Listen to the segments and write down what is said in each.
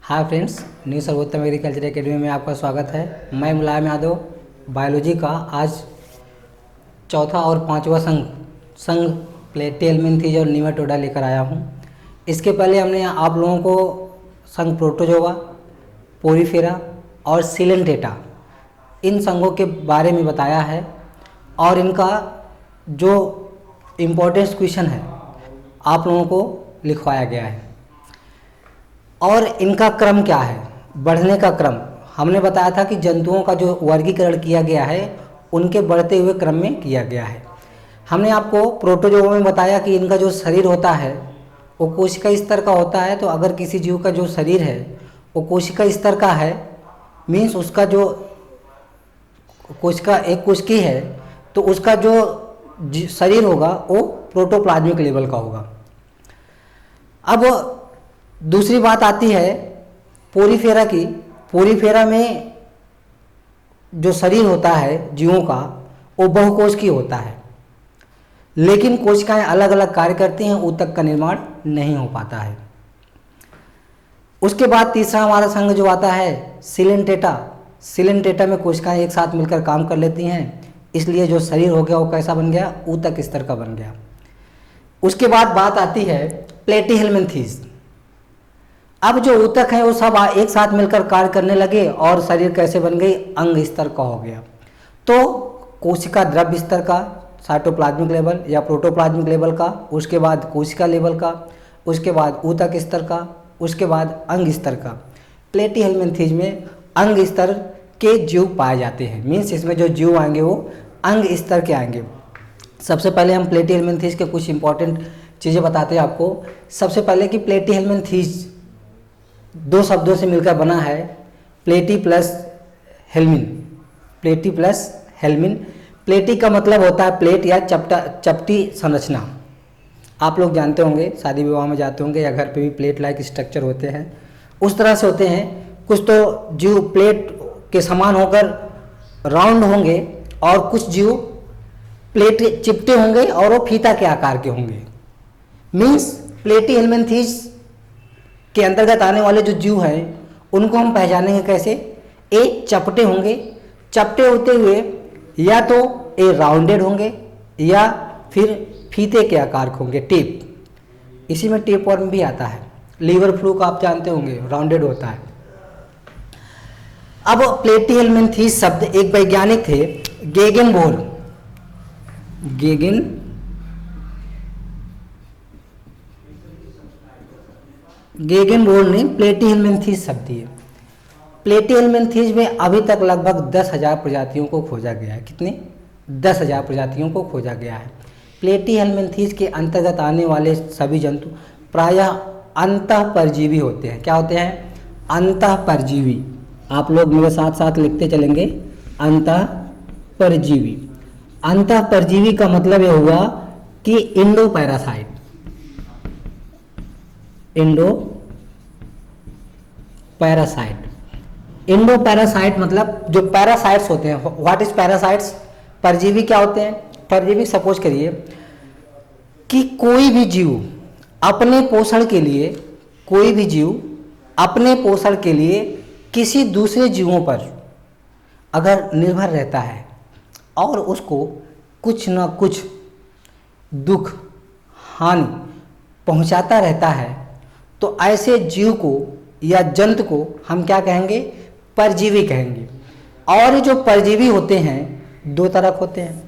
Hi friends, new सर्वोत्तम agriculture academy में आपका स्वागत है। मैं मुलायम यादव बायोलॉजी का आज चौथा और पांचवा संघ प्लेटी हेल्मिन्थीज और नीमाटोडा लेकर आया हूं। इसके पहले हमने आप लोगों को संघ प्रोटोजोआ, पोरीफेरा और सिलेंटेटा इन संघों के बारे में बताया है और इनका जो इम्पोर्टेंस क्वेश्चन है आप लोगों को लिखवाया गया है। और इनका क्रम क्या है, बढ़ने का क्रम हमने बताया था कि जंतुओं का जो वर्गीकरण किया गया है उनके बढ़ते हुए क्रम में किया गया है। हमने आपको प्रोटोजोआ में बताया कि इनका जो शरीर होता है वो कोशिका स्तर का होता है। तो अगर किसी जीव का जो शरीर है वो कोशिका स्तर का है, मीन्स उसका जो कोशिका एक कोशिकी है तो उसका जो शरीर होगा वो प्रोटोप्लाज्मिक लेवल का होगा। अब दूसरी बात आती है पोरीफेरा की। पोरीफेरा में जो शरीर होता है जीवों का वो बहुकोशिकीय होता है, लेकिन कोशिकाएं अलग अलग कार्य करती हैं, ऊतक का निर्माण नहीं हो पाता है। उसके बाद तीसरा हमारा संघ जो आता है सिलेंटेटा। सिलेंटेटा में कोशिकाएं एक साथ मिलकर काम कर लेती हैं, इसलिए जो शरीर हो गया वो कैसा बन गया, ऊतक स्तर का बन गया। उसके बाद बात आती है प्लेटीहेल्मिन्थीज। अब जो ऊतक है वो सब एक साथ मिलकर कार्य करने लगे और शरीर कैसे बन गई, अंग स्तर का हो गया। तो कोशिका द्रव्य स्तर का, साइटोप्लाज्मिक लेवल या प्रोटोप्लाज्मिक लेवल का, उसके बाद कोशिका लेवल का, उसके बाद ऊतक स्तर का, उसके बाद अंग स्तर का। प्लेटीहेल्मिन्थीज में अंग स्तर के जीव पाए जाते हैं, मीन्स इसमें जो जीव आएंगे वो अंग स्तर के आएंगे। सबसे पहले हम प्लेटीहेल्मिन्थीज के कुछ इंपॉर्टेंट चीज़ें बताते हैं आपको। सबसे पहले कि प्लेटीहेल्मिन्थीज दो शब्दों से मिलकर बना है, प्लेटी प्लस हेल्मिन। प्लेटी प्लस हेल्मिन। प्लेटी का मतलब होता है प्लेट या चपटी संरचना। आप लोग जानते होंगे, शादी विवाह में जाते होंगे या घर पे भी प्लेट लाइक स्ट्रक्चर होते हैं, उस तरह से होते हैं। कुछ तो जीव प्लेट के समान होकर राउंड होंगे और कुछ जीव प्लेट चिपटे होंगे और वो फीता के आकार के होंगे। मीन्स प्लेटीहेल्मिन्थीज के अंतर्गत आने वाले जो जीव हैं उनको हम पहचानेंगे कैसे। ए चपटे होंगे, चपटे होते हुए या तो ए राउंडेड होंगे या फिर फीते के आकार के होंगे, टेप। इसी में टेप वर्म भी आता है। लीवर फ्लू का आप जानते होंगे, राउंडेड होता है। अब प्लेटीहेल्मिन्थीज शब्द एक वैज्ञानिक थे, गेगेनबोर्न ने प्लेटीहेल्मिन्थीज शब्द दिए। प्लेटीहेल्मिन्थीज में अभी तक लगभग 10,000 प्रजातियों को खोजा गया है। कितने? 10,000 प्रजातियों को खोजा गया है। प्लेटीहेल्मिन्थीज के अंतर्गत आने वाले सभी जंतु प्रायः अंतःपरजीवी होते हैं। क्या होते हैं? अंतःपरजीवी। आप लोग मेरे साथ साथ लिखते चलेंगे, अंतःपरजीवी। अंतःपरजीवी का मतलब यह हुआ कि इंडो पैरासाइट। इंडो पैरासाइट मतलब जो पैरासाइट्स होते हैं। What is parasites? परजीवी क्या होते हैं? परजीवी सपोज करिए कि कोई भी जीव अपने पोषण के लिए किसी दूसरे जीवों पर अगर निर्भर रहता है और उसको कुछ न कुछ दुख हानि पहुंचाता रहता है, तो ऐसे जीव को या जंतु को हम क्या कहेंगे? परजीवी कहेंगे। और ये जो परजीवी होते हैं दो तरह होते हैं,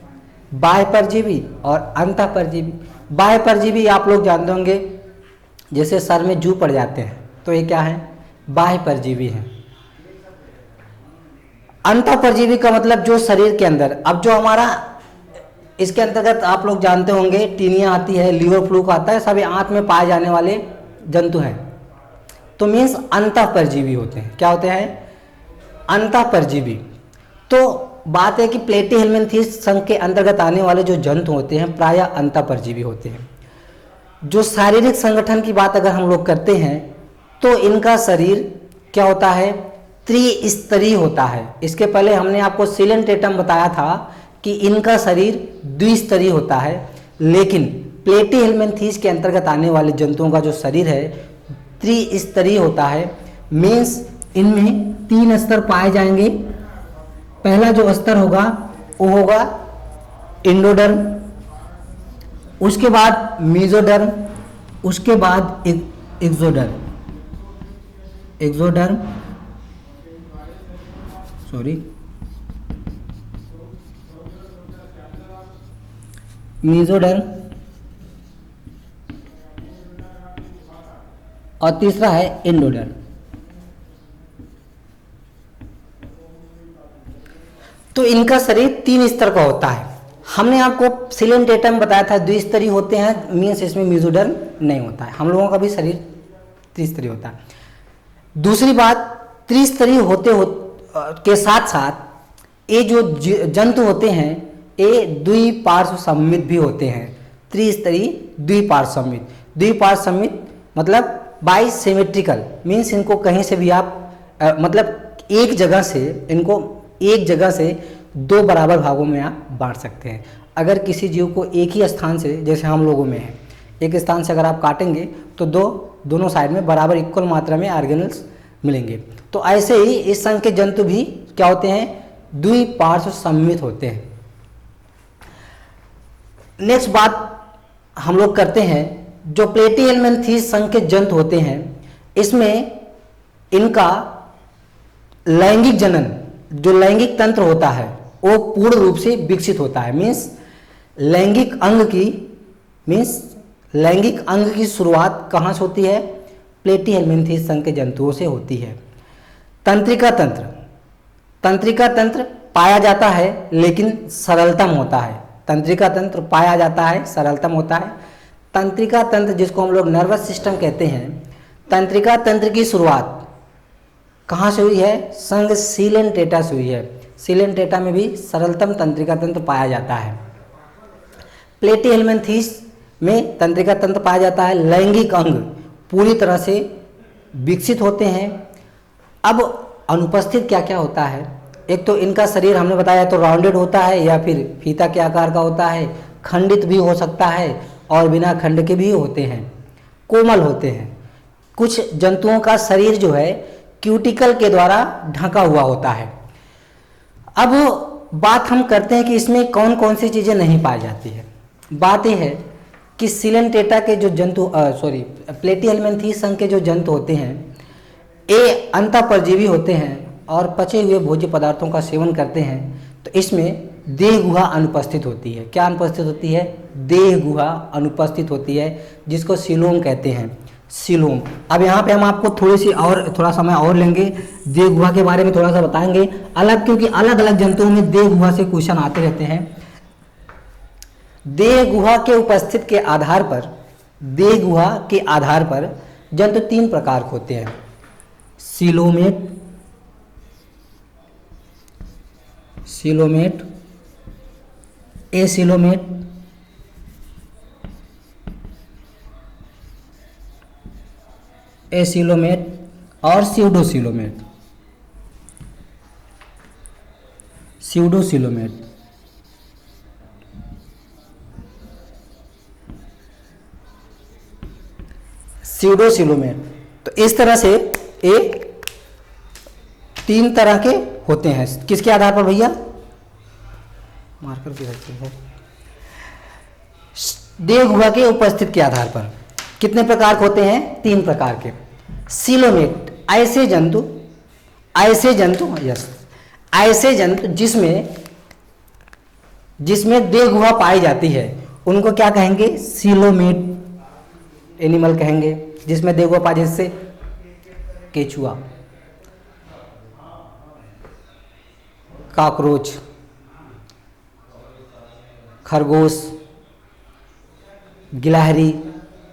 बाह्य परजीवी और अंतःपरजीवी। बाह्य परजीवी आप लोग जानते होंगे, जैसे सर में जू पड़ जाते हैं तो ये क्या है? बाह्य परजीवी हैं। अंतःपरजीवी का मतलब जो शरीर के अंदर, अब जो हमारा इसके अंतर्गत आप लोग जानते होंगे टीनिया आती है, लीवर फ्लू का आता है, सभी आंत में पाए जाने वाले जंतु हैं। तो मीन्स अंतःपरजीवी होते हैं। क्या होते हैं? अंतःपरजीवी। तो बात है कि प्लेटीहेल्मिन्थीज संघ के अंतर्गत आने वाले जो जंतु होते हैं प्रायः अंतःपरजीवी होते हैं। जो शारीरिक संगठन की बात अगर हम लोग करते हैं तो इनका शरीर क्या होता है? त्रिस्तरीय होता है। इसके पहले हमने आपको सिलेंटेटम बताया था कि इनका शरीर द्विस्तरीय होता है, लेकिन प्लेटीहेल्मिन्थीज के अंतर्गत आने वाले जंतुओं का जो शरीर है त्रिस्तरीय होता है। मीन्स इनमें 3 स्तर पाए जाएंगे। पहला जो स्तर होगा वो होगा एंडोडर्म, उसके बाद मेसोडर्म, उसके बाद एक्सोडर्म, मेसोडर्म, और तीसरा है एंडोडर्म। तो इनका शरीर 3 स्तर का होता है। हमने आपको सिलेंटेटा में बताया था द्विस्तरीय होते हैं, मीन्स इसमें मेसोडर्म नहीं होता है। हम लोगों का भी शरीर त्रिस्तरीय होता है। दूसरी बात, त्रिस्तरीय के साथ साथ ये जो जंतु होते हैं ये द्विपार्श्व सममित भी होते हैं। त्रिस्तरीय द्विपार्श्व सममित, द्विपार्श्व सममित मतलब बाई सिमेट्रिकल, मीन्स इनको कहीं से भी आप मतलब एक जगह से 2 बराबर भागों में आप बांट सकते हैं। अगर किसी जीव को एक ही स्थान से, जैसे हम लोगों में है, एक स्थान से अगर आप काटेंगे तो दोनों साइड में बराबर इक्वल मात्रा में ऑर्गेनल्स मिलेंगे। तो ऐसे ही इस संघ के जंतु भी क्या होते हैं, द्विपार्श्व सममित होते हैं। नेक्स्ट बात हम लोग करते हैं, जो प्लेटिहेल्मिन्थेस संघ के जंतु होते हैं इसमें इनका लैंगिक जनन, जो लैंगिक तंत्र होता है वो पूर्ण रूप से विकसित होता है। मीन्स लैंगिक अंग की शुरुआत कहाँ से होती है, प्लेटिहेल्मिन्थेस संघ के जंतुओं से होती है। तंत्रिका तंत्र पाया जाता है लेकिन सरलतम होता है। तंत्रिका तंत्र पाया जाता है, सरलतम होता है। तंत्रिका तंत्र जिसको हम लोग नर्वस सिस्टम कहते हैं, तंत्रिका तंत्र की शुरुआत कहाँ से हुई है, संघ सिलेंटेटा से हुई है। सिलेंटेटा में भी सरलतम तंत्रिका तंत्र पाया जाता है। प्लेटिहेल्मिन्थेस में तंत्रिका तंत्र पाया जाता है, लैंगिक अंग पूरी तरह से विकसित होते हैं। अब अनुपस्थित क्या क्या होता है, एक तो इनका शरीर हमने बताया तो राउंडेड होता है या फिर फीता के आकार का होता है, खंडित भी हो सकता है और बिना खंड के भी होते हैं, कोमल होते हैं। कुछ जंतुओं का शरीर जो है क्यूटिकल के द्वारा ढका हुआ होता है। अब बात हम करते हैं कि इसमें कौन कौन सी चीज़ें नहीं पाई जाती है। बात यह है कि सिलेंटेटा के जो जंतु प्लेटिहेल्मिन्थेस संघ के जो जंतु होते हैं ये अंतःपरजीवी होते हैं और पचे हुए भोज्य पदार्थों का सेवन करते हैं। तो इसमें देह गुहा अनुपस्थित होती है। क्या अनुपस्थित होती है, देह गुहा अनुपस्थित होती है, जिसको सीलोम कहते हैं, सीलोम। अब यहाँ पे हम आपको थोड़ा समय और लेंगे, देह गुहा के बारे में थोड़ा सा बताएंगे अलग, क्योंकि अलग अलग जंतुओं में देह गुहा से क्वेश्चन आते रहते हैं। देह गुहा के उपस्थित के आधार पर, देह गुहा के आधार पर जंतु 3 प्रकार के होते हैं, सीलोमेट, एसीलोमेट, और स्यूडोसीलोमेट। तो इस तरह से ये 3 तरह के होते हैं। किसके आधार पर भैया, मार्कर भी रखते हैं, देह गुहा के उपस्थित के आधार पर। कितने प्रकार के होते हैं, 3 प्रकार के। सीलोमेट ऐसे जंतु जिसमें देह गुहा पाई जाती है उनको क्या कहेंगे, सीलोमेट एनिमल कहेंगे, जिसमें देह गुहा पाई, जैसे केचुआ, कॉकरोच, खरगोश, गिलहरी,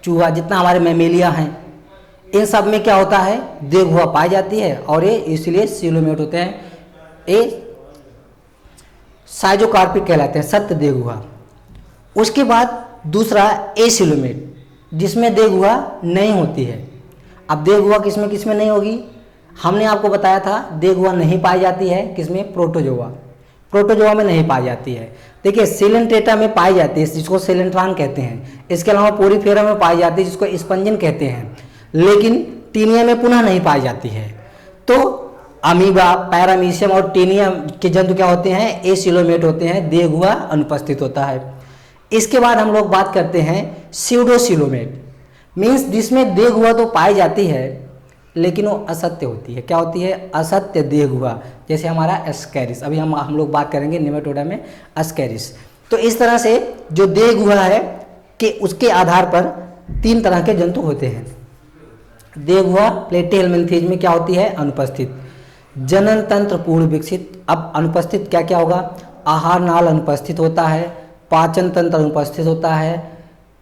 चूहा, जितना हमारे मैमेलिया हैं, इन सब में क्या होता है, देह गुहा पाई जाती है और ये इसलिए सीलोमेट होते हैं। ये साइजोकार्पिक कहलाते हैं, सत्य देह गुहा। उसके बाद दूसरा एसीलोमेट, जिसमें देह गुहा नहीं होती है। अब देह गुहा किसमें किसमें नहीं होगी, हमने आपको बताया था देह गुहा नहीं पाई जाती है, किसमें, प्रोटोजोआ में नहीं पाई जाती है। देखिए सिलेंटेटा में पाई जाती है, जिसको सिलेंट्रान कहते हैं। इसके अलावा पोरीफेरा में पाई जाती है, जिसको स्पंजन कहते हैं। लेकिन टीनिया में पुनः नहीं पाई जाती है। तो अमीबा, पैरामीशियम और टीनिया के जंतु क्या होते हैं, एसिलोमेट होते हैं, देगुआ अनुपस्थित होता है। इसके बाद हम लोग बात करते हैं स्यूडोसिलोमेट, मीन्स जिसमें देगुआ तो पाई जाती है लेकिन वो असत्य होती है। क्या होती है, असत्य देगुआ, जैसे हमारा एस्कैरिस। अभी हम लोग बात करेंगे निमेटोडा में एस्कैरिस। तो इस तरह से जो देगुआ है कि उसके आधार पर 3 तरह के जंतु होते हैं। देगुआ प्लेटीहेल्मिन्थीज में क्या होती है, अनुपस्थित। जनन तंत्र पूर्ण विकसित। अब अनुपस्थित क्या क्या होगा, आहार नाल अनुपस्थित होता है, पाचन तंत्र अनुपस्थित होता है,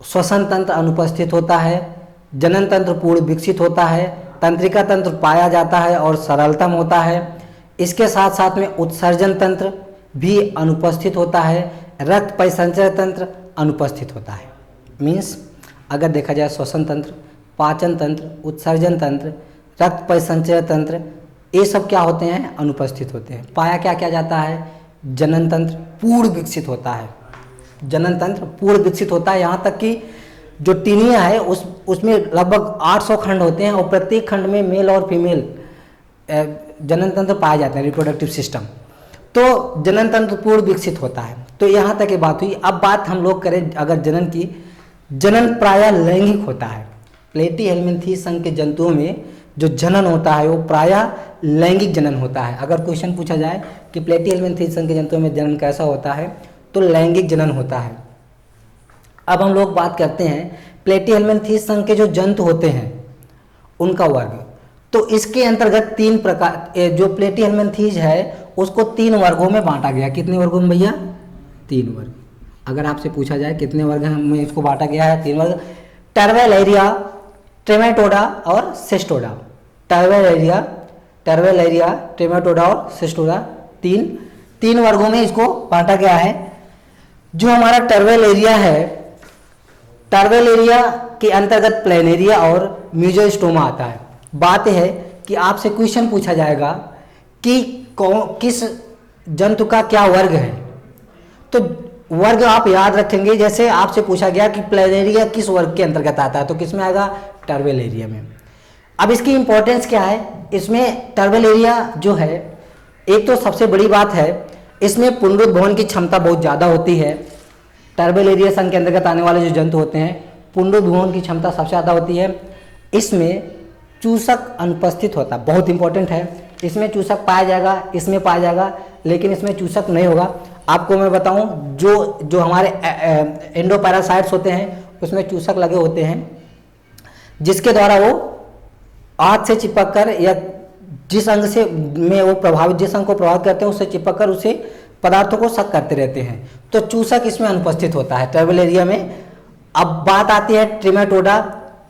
श्वसन तंत्र अनुपस्थित होता है, जनन तंत्र पूर्ण विकसित होता है, तंत्रिका तंत्र पाया जाता है और सरलतम होता है। इसके साथ साथ में उत्सर्जन तंत्र भी अनुपस्थित होता है, रक्त परिसंचय तंत्र अनुपस्थित होता है। मीन्स अगर देखा जाए श्वसन तंत्र, पाचन तंत्र, उत्सर्जन तंत्र, रक्त परिसंचय तंत्र, ये सब क्या होते हैं, अनुपस्थित होते हैं। पाया क्या क्या जाता है, जनन तंत्र पूर्ण विकसित होता है, जनन तंत्र पूर्ण विकसित होता है। यहाँ तक कि जो टीनिया है उसमें लगभग 800 खंड होते हैं और प्रत्येक खंड में मेल और फीमेल जनन तंत्र पाए जाते हैं, रिप्रोडक्टिव सिस्टम। तो जनन तंत्र पूर्ण विकसित होता है। तो यहाँ तक ये बात हुई। अब बात हम लोग करें अगर जनन की, जनन प्रायः लैंगिक होता है। प्लेटीहेल्मिन्थीज संघ के जंतुओं में जो जनन होता है वो प्रायः लैंगिक जनन होता है। अगर क्वेश्चन पूछा जाए कि प्लेटीहेल्मिन्थीज संघ के जंतुओं में जनन कैसा होता है, तो लैंगिक जनन होता है। अब हम लोग बात करते हैं प्लेटीहेल्मिन्थीज संघ के जो जंतु होते हैं उनका वर्ग। तो इसके अंतर्गत 3 प्रकार, जो प्लेटीहेल्मिन्थीज है उसको 3 वर्गों में बांटा गया। कितने वर्गों में भैया, 3 वर्ग। अगर आपसे पूछा जाए कितने वर्ग में इसको बांटा गया है, 3 वर्ग। टर्वेलेरिया, ट्रेमेटोडा और सिस्टोडा। टर्वेलेरिया, ट्रेमेटोडा और सिस्टोडा, 3 वर्गों में इसको बांटा गया है। जो हमारा टर्वेलेरिया है, टर्वेलेरिया के अंतर्गत प्लेनेरिया और म्यूजोस्टोमा आता है। बात है कि आपसे क्वेश्चन पूछा जाएगा कि किस जंतु का क्या वर्ग है, तो वर्ग आप याद रखेंगे। जैसे आपसे पूछा गया कि प्लेनेरिया किस वर्ग के अंतर्गत आता है, तो किस में आएगा, टर्वेलेरिया में। अब इसकी इंपॉर्टेंस क्या है, इसमें टर्वेलेरिया जो है, एक तो सबसे बड़ी बात है इसमें पुनरुद्भवन की क्षमता बहुत ज़्यादा होती है। टर्वेलेरिया संघ के अंतर्गत आने वाले जो जंतु होते हैं पुनरुद्भवन की क्षमता सबसे ज़्यादा होती है। इसमें चूसक अनुपस्थित होता है, बहुत इंपॉर्टेंट है। इसमें चूसक पाया जाएगा, इसमें पाया जाएगा, लेकिन इसमें चूसक नहीं होगा। आपको मैं बताऊं, जो हमारे एंडोपैरासाइट्स होते हैं उसमें चूसक लगे होते हैं, जिसके द्वारा वो हाथ से चिपक कर या जिस अंग से में वो प्रभावित, जिस अंग को प्रभावित करते हैं उससे चिपक कर उसे पदार्थों को सक करते रहते हैं। तो चूसक इसमें अनुपस्थित होता है टर्वेलेरिया में। अब बात आती है ट्रिमेटोडा,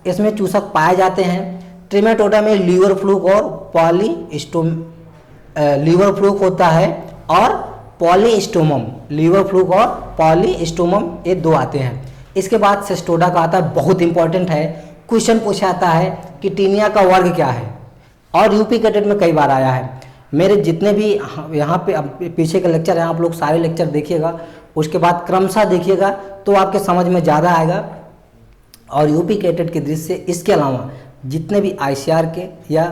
इसमें चूसक पाए जाते हैं। ट्रिमेटोडा में लीवर फ्लूक और लीवर फ्लूक होता है और पॉलीस्टोमम, लीवर फ्लूक और पॉलीस्टोमम, ये 2 आते हैं। इसके बाद सिस्टोडा का आता है, बहुत इंपॉर्टेंट है। क्वेश्चन पूछा जाता है कि टीनिया का वर्ग क्या है, और यूपी कैडेट में कई बार आया है। मेरे जितने भी यहाँ पे पीछे के लेक्चर हैं आप लोग सारे लेक्चर देखिएगा, उसके बाद क्रमशः देखिएगा तो आपके समझ में ज़्यादा आएगा। और यूपी कैडेट की दृष्टि से इसके अलावा जितने भी ICR के या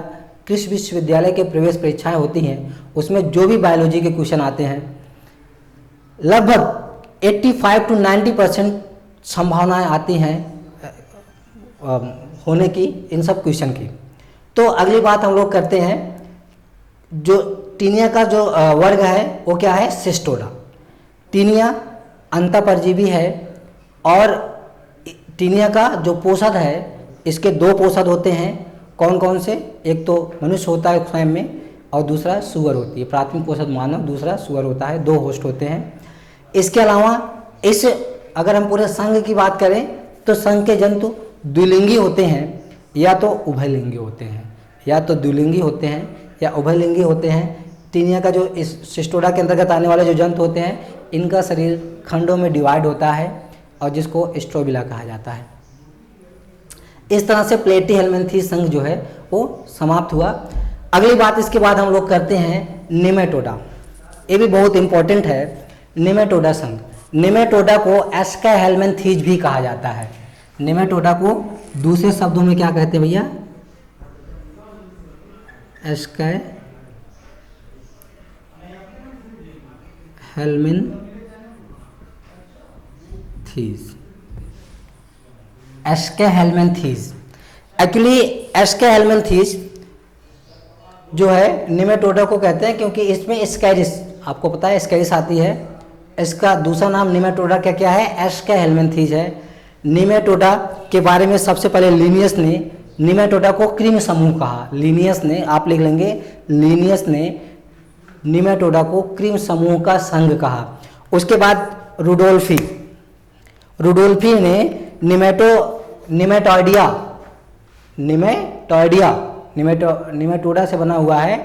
कृषि विश्वविद्यालय के प्रवेश परीक्षाएं होती हैं उसमें जो भी बायोलॉजी के क्वेश्चन आते हैं, लगभग 85 to 90% संभावनाएं आती हैं होने की इन सब क्वेश्चन की। तो अगली बात हम लोग करते हैं, जो टीनिया का जो वर्ग है वो क्या है, सिस्टोडा। टीनिया अंतःपरजीवी है और टीनिया का जो पोषद है, इसके 2 पोषद होते हैं। कौन कौन से, एक तो मनुष्य होता है स्वयं में और दूसरा सुअर होती है। प्राथमिक पोषद मानव, दूसरा सुअर होता है, 2 होस्ट होते हैं। इसके अलावा अगर हम पूरे संघ की बात करें तो संघ के जंतु द्विलिंगी होते हैं या तो उभयलिंगी होते हैं, या तो द्विलिंगी होते हैं या उभयलिंगी होते हैं। टीनिया का जो इस सिस्टोडा के अंतर्गत आने वाले जो जंतु होते हैं, इनका शरीर खंडों में डिवाइड होता है और जिसको स्ट्रोबिला कहा जाता है। इस तरह से प्लेटीहेल्मिन्थीज संघ जो है वो समाप्त हुआ। अगली बात इसके बाद हम लोग करते हैं निमेटोडा। ये भी बहुत इंपॉर्टेंट है, निमेटोडा संघ। निमेटोडा को एस्काहेल्मिन्थीज भी कहा जाता है। निमेटोडा को दूसरे शब्दों में क्या कहते हैं भैया, एस्कै हेलमिनथीज। एस्कै हेलमिनथीज, एक्चुअली एस्कै हेलमिनथीज जो है निमेटोडा को कहते हैं क्योंकि इसमें स्कैरिस, आपको पता है स्कैरिस आती है, इसका दूसरा नाम निमेटोडा क्या क्या है, एस्कै हेलमिनथीज है। निमेटोडा के बारे में सबसे पहले लिनियस ने निमेटोडा को क्रीम समूह कहा। लिनियस ने, आप लिख लेंगे, लिनियस ने निमेटोडा को क्रीम समूह का संघ कहा। उसके बाद रुडोल्फी, रुडोल्फी ने निमेटोडा से बना हुआ है,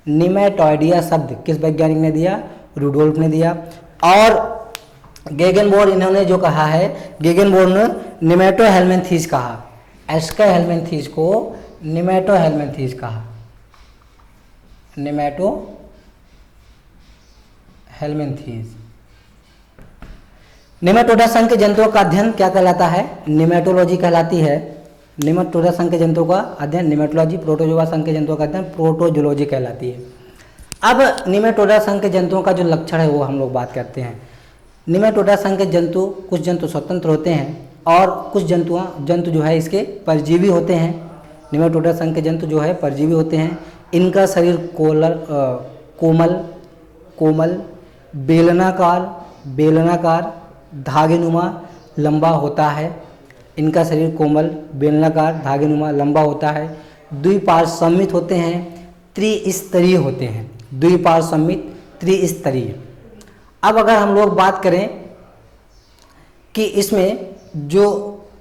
निमेटोइडिया शब्द किस वैज्ञानिक ने दिया, रुडोल्फ ने दिया। और गेगनबोर्ड इन्होंने जो कहा है, गेगनबोर्ड ने निमेटो हेलमिनथीज कहा, एस्कै हेलमिनथीज को निमेटो हेलमिनथीज कहा, निमेटो हेलमिनथीज। निमेटोडा संघ के जंतुओं का अध्ययन क्या कहलाता है, निमेटोलॉजी कहलाती है। निमेटोडा संघ के जंतुओं का अध्ययन निमेटोलॉजी, प्रोटोजोआ संघ के जंतुओं का अध्ययन प्रोटोजोलॉजी कहलाती है। अब निमेटोडा संघ के जंतुओं का जो लक्षण है वो हम लोग बात करते हैं। निमेटोडा संघ के जंतु, कुछ जंतु स्वतंत्र होते हैं और कुछ जंतु जो है इसके परजीवी होते हैं। निमेटोडा संघ के जंतु जो है परजीवी होते हैं। इनका शरीर कोमल बेलनाकार धागेनुमा लंबा होता है। इनका शरीर कोमल बेलनाकार धागेनुमा लंबा होता है। द्विपार्श्व सममित होते हैं, त्रिस्तरीय होते हैं, द्विपार्श्व सममित त्रिस्तरीय। अब अगर हम लोग बात करें कि इसमें जो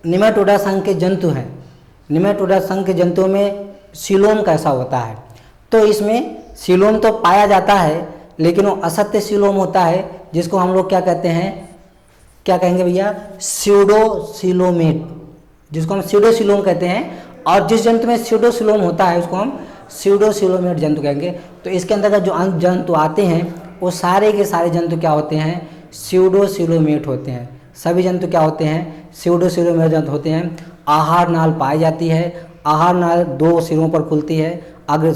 निमेटोडा संघ के जंतु हैं, निमेटोडा संघ के जंतुओं में सीलोम कैसा होता है, तो इसमें सीलोम तो पाया जाता है लेकिन वो असत्य सीलोम होता है, जिसको हम लोग क्या कहते हैं, क्या कहेंगे भैया, स्यूडोसीलोमेट, जिसको हम स्यूडोसीलोम कहते हैं। और जिस जंतु में स्यूडोसीलोम होता है उसको हम स्यूडोसीलोमेट जंतु कहेंगे। तो इसके अंतर्गत जो जंतु आते हैं वो सारे के सारे जंतु क्या होते हैं, स्यूडोसीलोमेट होते हैं। सभी जंतु क्या होते हैं, स्यूडोसीलोमेट जंतु होते हैं। आहार नाल पाई जाती है। आहार नाल दो सिरों पर खुलती है, अग्र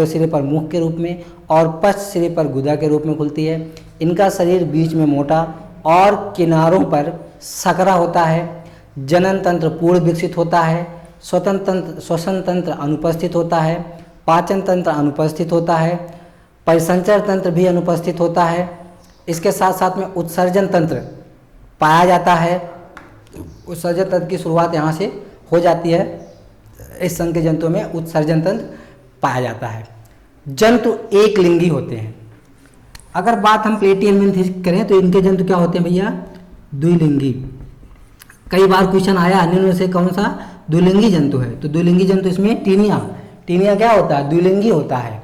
सिरे पर मुख के रूप में और पश्च सिरे पर गुदा के रूप में खुलती है। इनका शरीर बीच में मोटा और किनारों पर सकरा होता है। जनन तंत्र पूर्ण विकसित होता है। श्वसन तंत्र अनुपस्थित होता है। पाचन तंत्र अनुपस्थित होता है। परिसंचरण तंत्र भी अनुपस्थित होता है। इसके साथ साथ में उत्सर्जन तंत्र पाया जाता है। उत्सर्जन तंत्र की शुरुआत यहाँ से हो जाती है। इस संघ के जंतुओं में उत्सर्जन तंत्र पाया जाता है। जंतु एक लिंगी होते हैं। अगर बात हम प्लेटियम करें तो इनके जंतु क्या होते हैं भैया, द्विलिंगी। कई बार क्वेश्चन आया निम्न में से कौन सा द्विलिंगी जंतु है, तो द्विलिंगी जंतु इसमें टीनिया क्या होता है, द्विलिंगी होता है।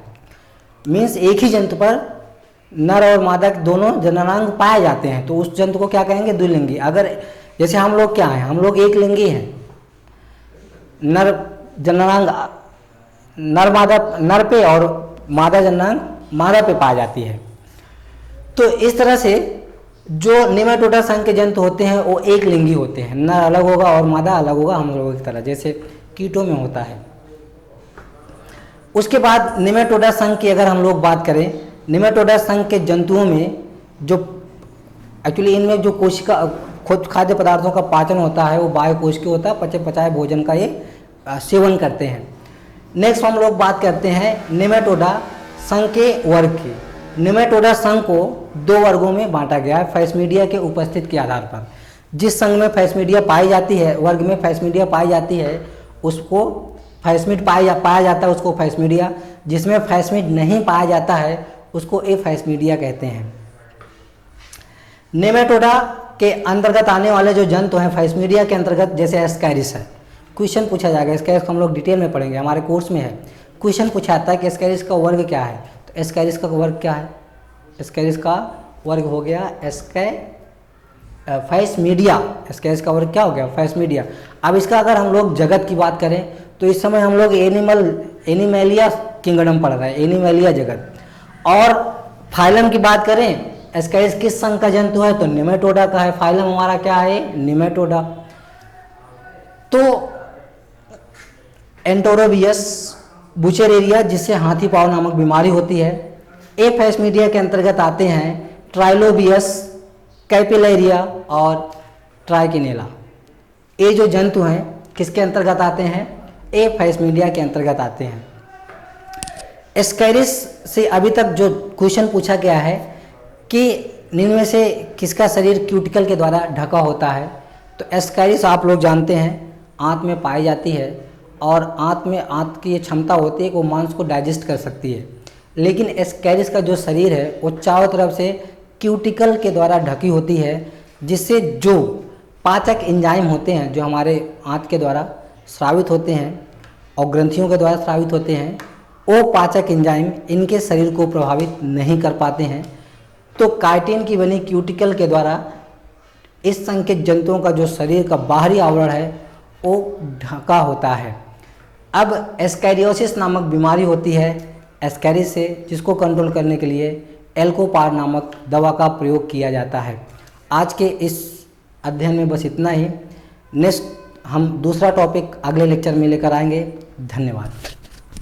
मीन्स एक ही जंतु पर नर और मादा दोनों जननांग पाए जाते हैं, तो उस जंतु को क्या कहेंगे, द्विलिंगी। अगर जैसे हम लोग क्या हैं, हम लोग एक लिंगी हैं, नर जननांग नर पे और मादा जननांग मादा पे पाई जाती है। तो इस तरह से जो निमेटोडा संघ के जंतु होते हैं वो एक लिंगी होते हैं, नर अलग होगा और मादा अलग होगा, हम लोगों की तरह जैसे कीटों में होता है। उसके बाद निमेटोडा संघ की अगर हम लोग बात करें, निमेटोडा संघ के जंतुओं में जो एक्चुअली इनमें जो कोशिका खुद खाद्य पदार्थों का पाचन होता है वो बाह्य कोशिकीय होता है, पचाए भोजन का ये सेवन करते हैं। नेक्स्ट हम लोग बात करते हैं निमेटोडा संघ के वर्ग की। निमेटोडा संघ को दो वर्गों में बांटा गया है फैसमीडिया के उपस्थित के आधार पर। जिस संघ में फैसमीडिया पाई जाती है, वर्ग में फैसमीडिया पाई जाती है, उसको फैसमिड पाया जाता है, उसको फैसमीडिया। जिसमें फैसमिड नहीं पाया जाता है उसको एफैसमीडिया कहते हैं। निमेटोडा के अंतर्गत आने वाले जो जंतु हैं फैसमीडिया के अंतर्गत, जैसे एस्कैरिस है, क्वेश्चन पूछा जाएगा, एस्कैरिस हम लोग डिटेल में पढ़ेंगे, हमारे कोर्स में है। क्वेश्चन पूछा जाता है कि एस्कैरिस का वर्ग क्या है, तो एस्कैरिस का वर्ग क्या है, एस्कैरिस का वर्ग हो गया फैसमीडिया। एस्कैरिस का वर्ग क्या हो गया, फैसमीडिया। अब इसका अगर हम लोग जगत की बात करें तो इस समय हम लोग एनिमेलिया किंगडम पढ़ रहे हैं, एनिमेलिया जगत। और फाइलम की बात करें, एस्कैरिस किस संघ का जंतु है, तो निमेटोडा का है। फाइलम हमारा क्या है, निमेटोडा। तो एंटोरोबियस, बुचेरेरिया जिससे हाथी पाँव नामक बीमारी होती है। एफेसमीडिया के अंतर्गत आते हैं ट्राइलोबियस, कैपिलेरिया और ट्राइकिनेला। ये जो जंतु हैं किसके अंतर्गत आते हैं? एफेसमीडिया के अंतर्गत आते हैं। एस्कैरिस से अभी तक जो क्वेश्चन पूछा गया है कि निम्न में से किसका शरीर क्यूटिकल के द्वारा ढका होता है, तो एस्कैरिस आप लोग जानते हैं आंत में पाई जाती है और आंत की ये क्षमता होती है कि वो मांस को डाइजेस्ट कर सकती है। लेकिन एस्कैरिस का जो शरीर है वो चारों तरफ से क्यूटिकल के द्वारा ढकी होती है, जिससे जो पाचक एंजाइम होते हैं जो हमारे आंत के द्वारा स्रावित होते हैं और ग्रंथियों के द्वारा स्रावित होते हैं, वो पाचक एंजाइम इनके शरीर को प्रभावित नहीं कर पाते हैं। तो काइटिन की बनी क्यूटिकल के द्वारा इस संकेत जंतुओं का जो शरीर का बाहरी आवरण है वो ढका होता है। अब एस्कैरियोसिस नामक बीमारी होती है एस्कैरिस से, जिसको कंट्रोल करने के लिए एल्कोपार नामक दवा का प्रयोग किया जाता है। आज के इस अध्ययन में बस इतना ही। नेक्स्ट हम दूसरा टॉपिक अगले लेक्चर में लेकर आएंगे। धन्यवाद।